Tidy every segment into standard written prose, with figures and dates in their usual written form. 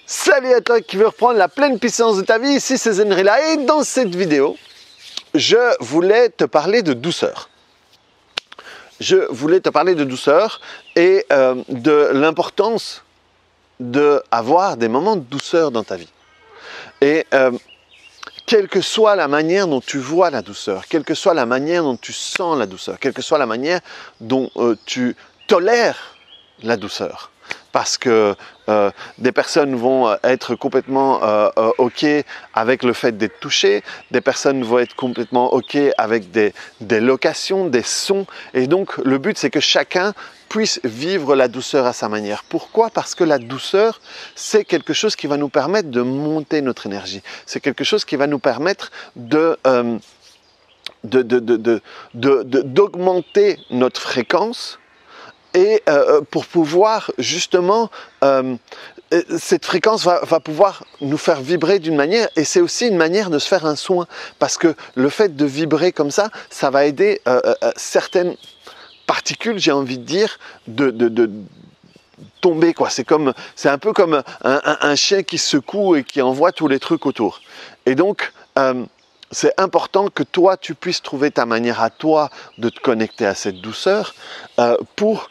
Salut à toi qui veux reprendre la pleine puissance de ta vie, ici c'est Zenrila et dans cette vidéo, je voulais te parler de douceur. Je voulais te parler de douceur et de l'importance d'avoir des moments de douceur dans ta vie. Et quelle que soit la manière dont tu vois la douceur, quelle que soit la manière dont tu sens la douceur, quelle que soit la manière dont tu tolères la douceur, parce que des personnes vont être complètement OK avec le fait d'être touchées, des personnes vont être complètement OK avec des locations, des sons, et donc le but c'est que chacun puisse vivre la douceur à sa manière. Pourquoi? Parce que la douceur, c'est quelque chose qui va nous permettre de monter notre énergie, c'est quelque chose qui va nous permettre d'augmenter notre fréquence. Et pour pouvoir justement, cette fréquence va pouvoir nous faire vibrer d'une manière, et c'est aussi une manière de se faire un soin, parce que le fait de vibrer comme ça va aider certaines particules, j'ai envie de dire, de tomber, quoi. C'est un peu comme un chien qui secoue et qui envoie tous les trucs autour. Et donc, c'est important que toi, tu puisses trouver ta manière à toi de te connecter à cette douceur pour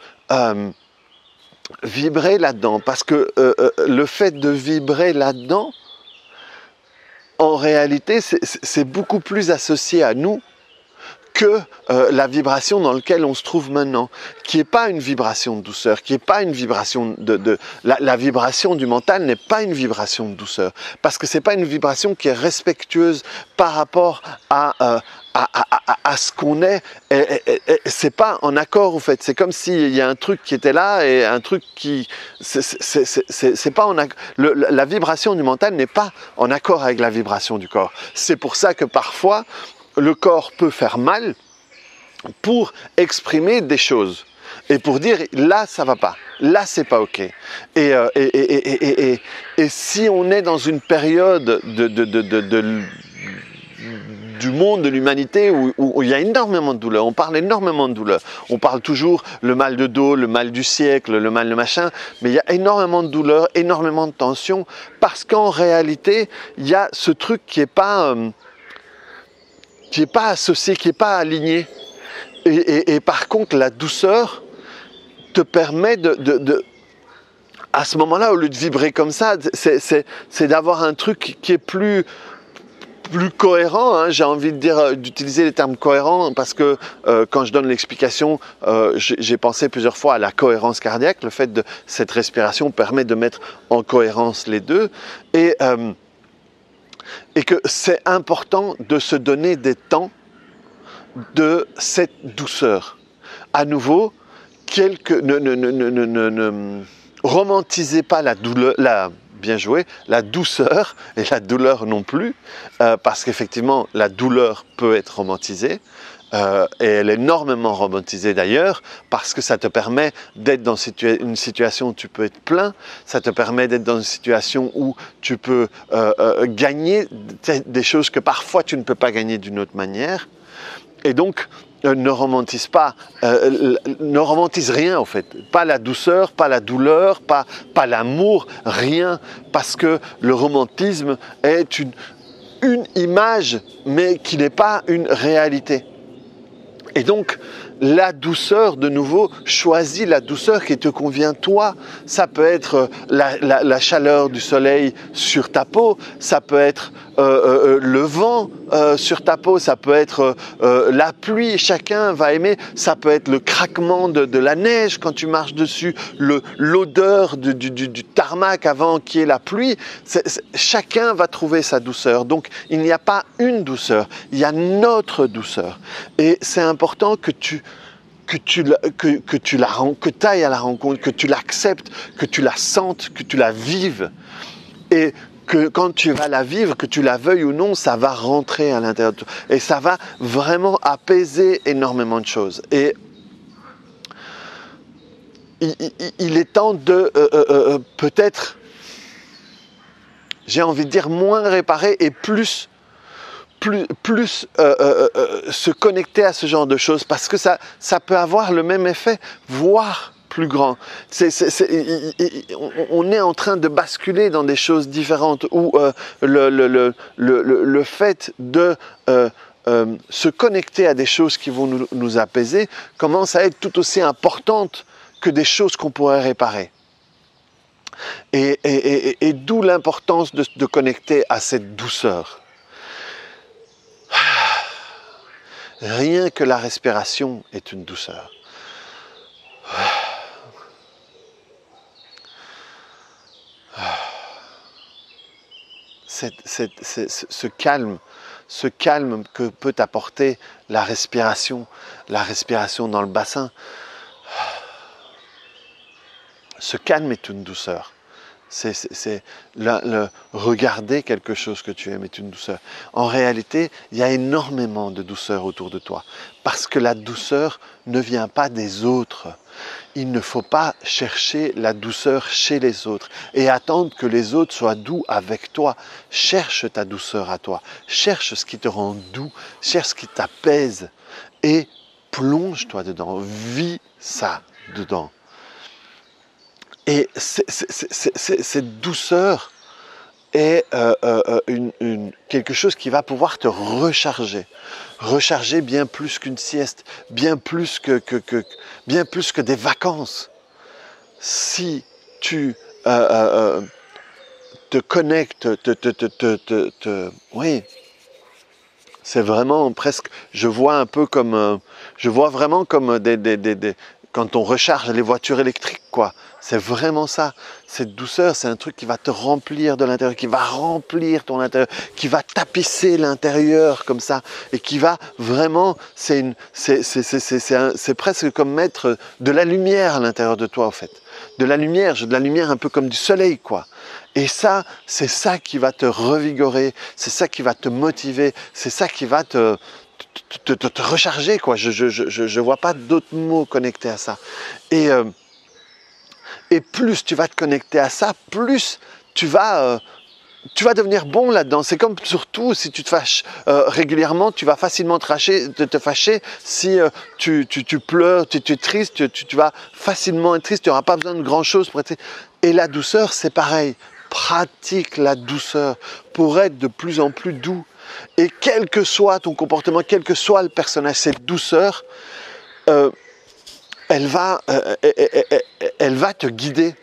vibrer là-dedans, parce que le fait de vibrer là-dedans, en réalité, c'est beaucoup plus associé à nous que la vibration dans laquelle on se trouve maintenant, qui n'est pas une vibration de douceur, qui n'est pas une vibration la vibration du mental n'est pas une vibration de douceur, parce que c'est pas une vibration qui est respectueuse par rapport à ce qu'on est, c'est pas en accord, au fait. C'est comme s'il y a un truc qui était là et un truc qui... c'est pas en accord. La vibration du mental n'est pas en accord avec la vibration du corps. C'est pour ça que parfois, le corps peut faire mal pour exprimer des choses. Et pour dire, là, ça va pas. Là, c'est pas OK. Et si on est dans une période du monde, de l'humanité, où il y a énormément de douleur, on parle énormément de douleur, on parle toujours le mal de dos, le mal du siècle, le mal de machin, mais il y a énormément de douleur, énormément de tension, parce qu'en réalité, il y a ce truc qui n'est pas associé, qui n'est pas aligné. Et par contre, la douceur te permet à ce moment-là, au lieu de vibrer comme ça, c'est d'avoir un truc qui est plus cohérent, hein. J'ai envie de dire, d'utiliser les termes cohérents, parce que quand je donne l'explication, j'ai pensé plusieurs fois à la cohérence cardiaque. Le fait de cette respiration permet de mettre en cohérence les deux, et que c'est important de se donner des temps de cette douceur. À nouveau, ne romantisez pas la douleur, bien joué, la douceur, et la douleur non plus, parce qu'effectivement, la douleur peut être romantisée, et elle est énormément romantisée d'ailleurs, parce que ça te permet d'être dans une situation où tu peux être plein, ça te permet d'être dans une situation où tu peux gagner des choses que parfois tu ne peux pas gagner d'une autre manière. Et donc, ne romantise pas, ne romantise rien en fait, pas la douceur, pas la douleur, pas l'amour, rien, parce que le romantisme est une image, mais qui n'est pas une réalité. Et donc, la douceur, de nouveau, choisis la douceur qui te convient toi. Ça peut être la chaleur du soleil sur ta peau, ça peut être le vent sur ta peau, ça peut être la pluie, chacun va aimer, ça peut être le craquement de la neige quand tu marches dessus, l'odeur du tarmac avant qu'il y ait la pluie. Chacun va trouver sa douceur. Donc, il n'y a pas une douceur, il y a notre douceur. Et c'est important que tu ailles à la rencontre, que tu l'acceptes, que tu la sentes, que tu la vives. Et que quand tu vas la vivre, que tu la veuilles ou non, ça va rentrer à l'intérieur de toi. Et ça va vraiment apaiser énormément de choses. Et il est temps de peut-être, j'ai envie de dire, moins réparer et plus se connecter à ce genre de choses, parce que ça peut avoir le même effet, voire plus grand. On est en train de basculer dans des choses différentes où le fait de se connecter à des choses qui vont nous apaiser commence à être tout aussi importante que des choses qu'on pourrait réparer. Et d'où l'importance de connecter à cette douceur. Rien que la respiration est une douceur. Ce calme que peut t'apporter la respiration dans le bassin, ce calme est une douceur. Regarder quelque chose que tu aimes est une douceur. En réalité, il y a énormément de douceur autour de toi. Parce que la douceur ne vient pas des autres. Il ne faut pas chercher la douceur chez les autres et attendre que les autres soient doux avec toi. Cherche ta douceur à toi. Cherche ce qui te rend doux. Cherche ce qui t'apaise. Et plonge-toi dedans. Vis ça dedans. Et cette douceur est quelque chose qui va pouvoir te recharger. Recharger bien plus qu'une sieste, bien plus que des vacances. Si tu te connectes, oui, c'est vraiment presque, je vois vraiment comme quand on recharge les voitures électriques, quoi. C'est vraiment ça. Cette douceur, c'est un truc qui va te remplir de l'intérieur, qui va remplir ton intérieur, qui va tapisser l'intérieur comme ça, et qui va vraiment, c'est presque comme mettre de la lumière à l'intérieur de toi, en fait. De la lumière un peu comme du soleil, quoi. Et ça, c'est ça qui va te revigorer, c'est ça qui va te motiver, c'est ça qui va te recharger, quoi. Je vois pas d'autres mots connectés à ça. Et plus tu vas te connecter à ça, plus tu vas devenir bon là-dedans. C'est comme surtout si tu te fâches régulièrement, tu vas facilement te fâcher. Si tu pleures, tu es triste, tu vas facilement être triste, tu n'auras pas besoin de grand-chose pour être... Et la douceur, c'est pareil. Pratique la douceur pour être de plus en plus doux. Et quel que soit ton comportement, quel que soit le personnage, cette douceur, elle va te guider.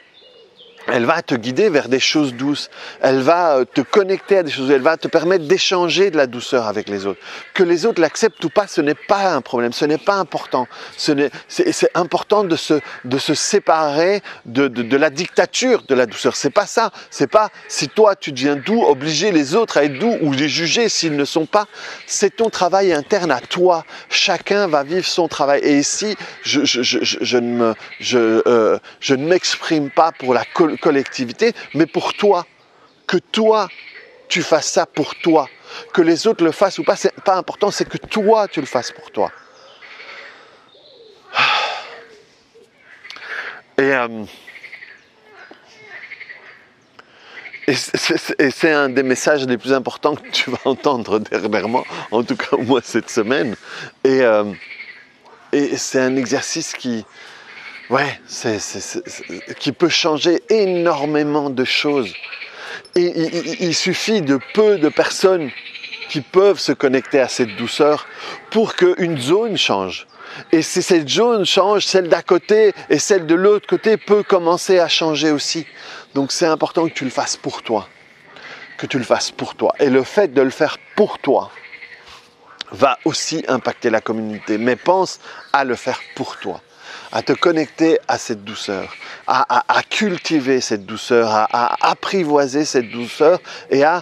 Elle va te guider vers des choses douces. Elle va te connecter à des choses. Elle va te permettre d'échanger de la douceur avec les autres. Que les autres l'acceptent ou pas, ce n'est pas un problème. Ce n'est pas important. C'est important de se séparer de la dictature de la douceur. C'est pas ça. C'est pas si toi tu deviens doux, obliger les autres à être doux ou les juger s'ils ne sont pas. C'est ton travail interne à toi. Chacun va vivre son travail. Et ici, je ne m'exprime pas pour la collectivité, mais pour toi, que toi, tu fasses ça pour toi. Que les autres le fassent ou pas, c'est pas important, c'est que toi, tu le fasses pour toi. Et c'est un des messages les plus importants que tu vas entendre dernièrement, en tout cas moi cette semaine. Et c'est un exercice qui peut changer énormément de choses. Et il suffit de peu de personnes qui peuvent se connecter à cette douceur pour qu'une zone change. Et si cette zone change, celle d'à côté et celle de l'autre côté peut commencer à changer aussi. Donc c'est important que tu le fasses pour toi. Que tu le fasses pour toi. Et le fait de le faire pour toi va aussi impacter la communauté. Mais pense à le faire pour toi. À te connecter à cette douceur, à cultiver cette douceur, à apprivoiser cette douceur et en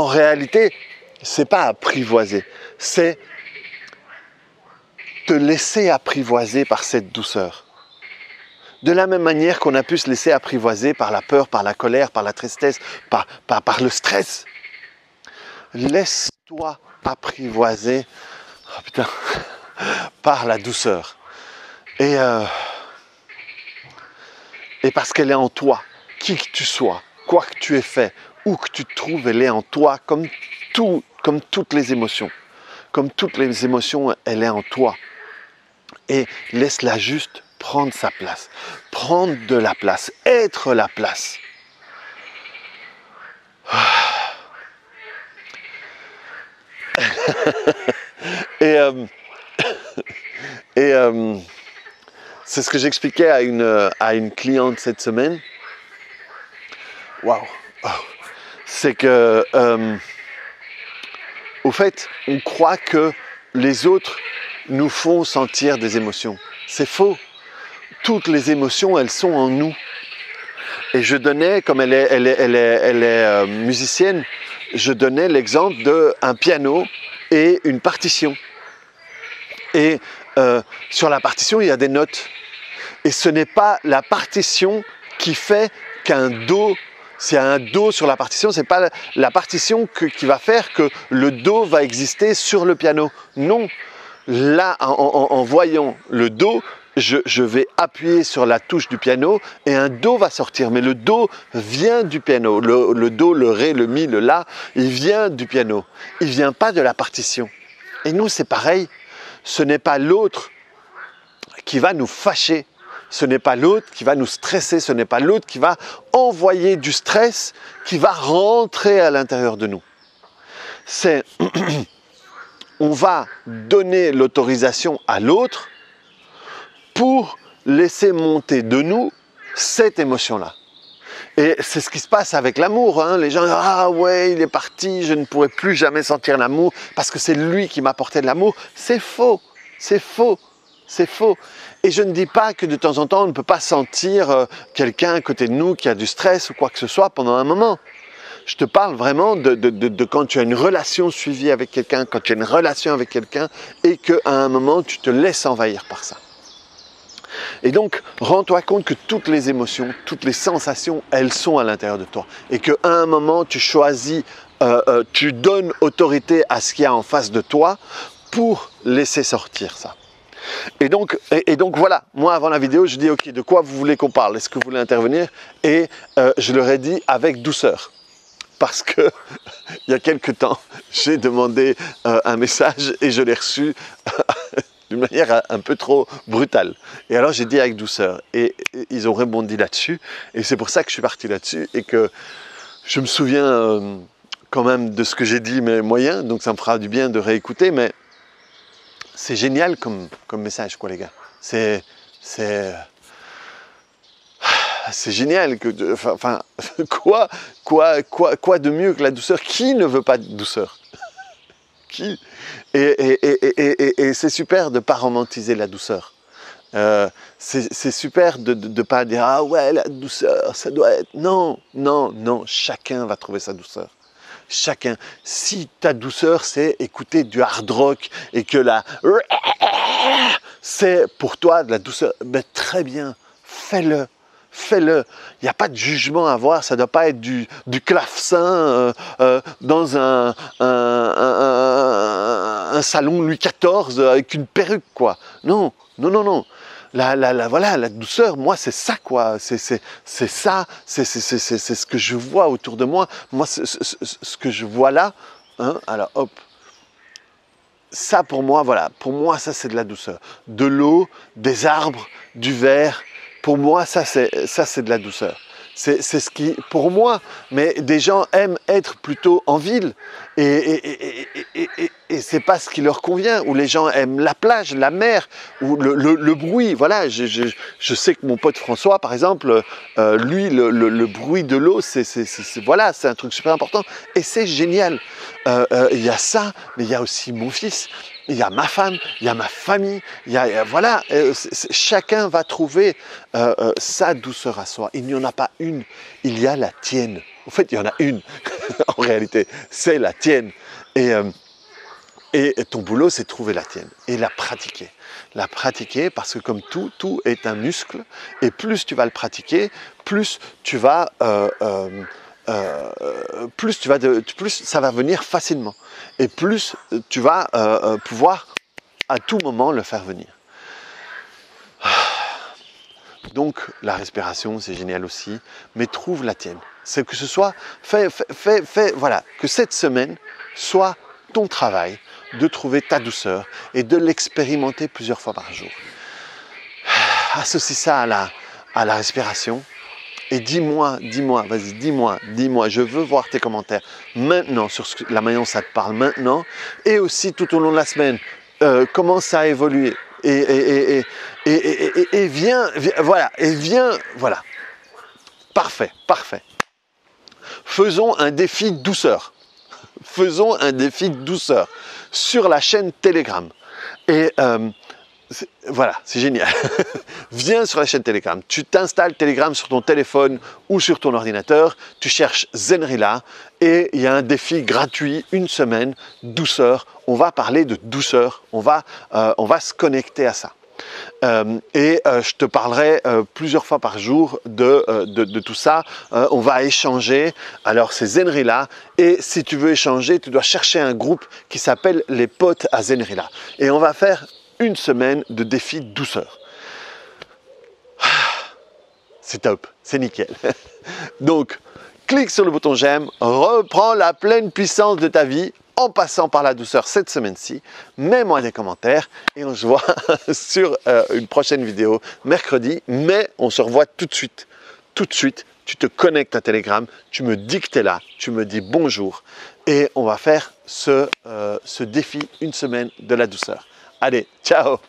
réalité, c'est pas apprivoiser, c'est te laisser apprivoiser par cette douceur. De la même manière qu'on a pu se laisser apprivoiser par la peur, par la colère, par la tristesse, par le stress. Laisse-toi apprivoiser. Oh putain. Par la douceur. Et parce qu'elle est en toi, qui que tu sois, quoi que tu aies fait, où que tu te trouves, elle est en toi, comme toutes les émotions. Comme toutes les émotions, elle est en toi. Et laisse-la juste prendre sa place, prendre de la place, être la place. et c'est ce que j'expliquais à une cliente cette semaine. Waouh! C'est que, au fait, on croit que les autres nous font sentir des émotions. C'est faux. Toutes les émotions, elles sont en nous. Et je donnais, comme elle est musicienne, je donnais l'exemple d'un piano et une partition. Et sur la partition, il y a des notes. Et ce n'est pas la partition qui fait qu'un Do, s'il y a un Do sur la partition, ce n'est pas la partition qui va faire que le Do va exister sur le piano. Non. Là, en voyant le Do, je vais appuyer sur la touche du piano et un Do va sortir. Mais le Do vient du piano. Le Do, le Ré, le Mi, le La, il vient du piano. Il ne vient pas de la partition. Et nous, c'est pareil. Ce n'est pas l'autre qui va nous fâcher. Ce n'est pas l'autre qui va nous stresser. Ce n'est pas l'autre qui va envoyer du stress qui va rentrer à l'intérieur de nous. C'est... On va donner l'autorisation à l'autre pour laisser monter de nous cette émotion-là. Et c'est ce qui se passe avec l'amour. Hein. Les gens disent « Ah ouais, il est parti, je ne pourrai plus jamais sentir l'amour parce que c'est lui qui m'apportait de l'amour. » C'est faux, c'est faux, c'est faux. Et je ne dis pas que de temps en temps, on ne peut pas sentir quelqu'un à côté de nous qui a du stress ou quoi que ce soit pendant un moment. Je te parle vraiment de quand tu as une relation suivie avec quelqu'un, quand tu as une relation avec quelqu'un et qu'à un moment, tu te laisses envahir par ça. Et donc, rends-toi compte que toutes les émotions, toutes les sensations, elles sont à l'intérieur de toi. Et qu'à un moment, tu choisis, tu donnes autorité à ce qu'il y a en face de toi pour laisser sortir ça. Et donc voilà, moi avant la vidéo, je dis ok, de quoi vous voulez qu'on parle? Est-ce que vous voulez intervenir? Et je leur ai dit avec douceur. Parce que il y a quelque temps, j'ai demandé un message et je l'ai reçu d'une manière un peu trop brutale. Et alors j'ai dit avec douceur. Et ils ont rebondi là-dessus. Et c'est pour ça que je suis parti là-dessus et que je me souviens quand même de ce que j'ai dit, mes moyens. Donc ça me fera du bien de réécouter. Mais c'est génial comme message, quoi, les gars. C'est génial. Enfin, quoi de mieux que la douceur? Qui ne veut pas de douceur? Qui? Et c'est super de ne pas romantiser la douceur. C'est super de ne pas dire « Ah ouais, la douceur, ça doit être... » Non, non, non, chacun va trouver sa douceur. Chacun. Si ta douceur, c'est écouter du hard rock et que la... c'est pour toi de la douceur, ben, très bien, fais-le. Fais-le. Il n'y a pas de jugement à avoir. Ça ne doit pas être du clavecin dans un salon Louis XIV avec une perruque, quoi. Non, non, non, non. Voilà, la douceur, moi, c'est ça, quoi. C'est ça, c'est ce que je vois autour de moi. Moi, ce que je vois là, hein, alors, hop. Ça, pour moi, voilà. Pour moi, ça, c'est de la douceur. De l'eau, des arbres, du verre. Pour moi, ça c'est de la douceur. C'est ce qui, pour moi, mais des gens aiment être plutôt en ville et c'est pas ce qui leur convient. Ou les gens aiment la plage, la mer, ou le bruit. Voilà, je sais que mon pote François, par exemple, lui, le bruit de l'eau, voilà, c'est un truc super important et c'est génial. Il y a ça, mais il y a aussi mon fils. Il y a ma femme, il y a ma famille, voilà, chacun va trouver sa douceur à soi. Il n'y en a pas une, il y a la tienne. En fait, il y en a une, en réalité, c'est la tienne. Et ton boulot, c'est de trouver la tienne et la pratiquer. La pratiquer parce que comme tout est un muscle, et plus tu vas le pratiquer, plus tu vas... plus ça va venir facilement et plus tu vas pouvoir à tout moment le faire venir. Donc la respiration, c'est génial aussi, mais trouve la tienne. C'est que ce soit voilà, que cette semaine soit ton travail de trouver ta douceur et de l'expérimenter plusieurs fois par jour. associe ça à la respiration. Et dis-moi, vas-y, dis-moi, je veux voir tes commentaires maintenant sur la manière dont ça te parle maintenant et aussi tout au long de la semaine, comment ça a évolué et viens, voilà. Parfait. Faisons un défi douceur. Faisons un défi douceur sur la chaîne Telegram. Et voilà, c'est génial. Viens sur la chaîne Telegram. Tu t'installes Telegram sur ton téléphone ou sur ton ordinateur. Tu cherches Zenrila et il y a un défi gratuit, une semaine, douceur. On va parler de douceur. On va se connecter à ça. Je te parlerai plusieurs fois par jour de tout ça. On va échanger. Alors c'est Zenrila et si tu veux échanger, tu dois chercher un groupe qui s'appelle les potes à Zenrila. Et on va faire une semaine de défi douceur. C'est top, c'est nickel. Donc, clique sur le bouton j'aime, reprends la pleine puissance de ta vie en passant par la douceur cette semaine-ci. Mets-moi des commentaires et on se voit sur une prochaine vidéo mercredi. Mais on se revoit tout de suite. Tout de suite, tu te connectes à Telegram, tu me dis que tu es là, tu me dis bonjour et on va faire ce défi une semaine de la douceur. Allez, ciao!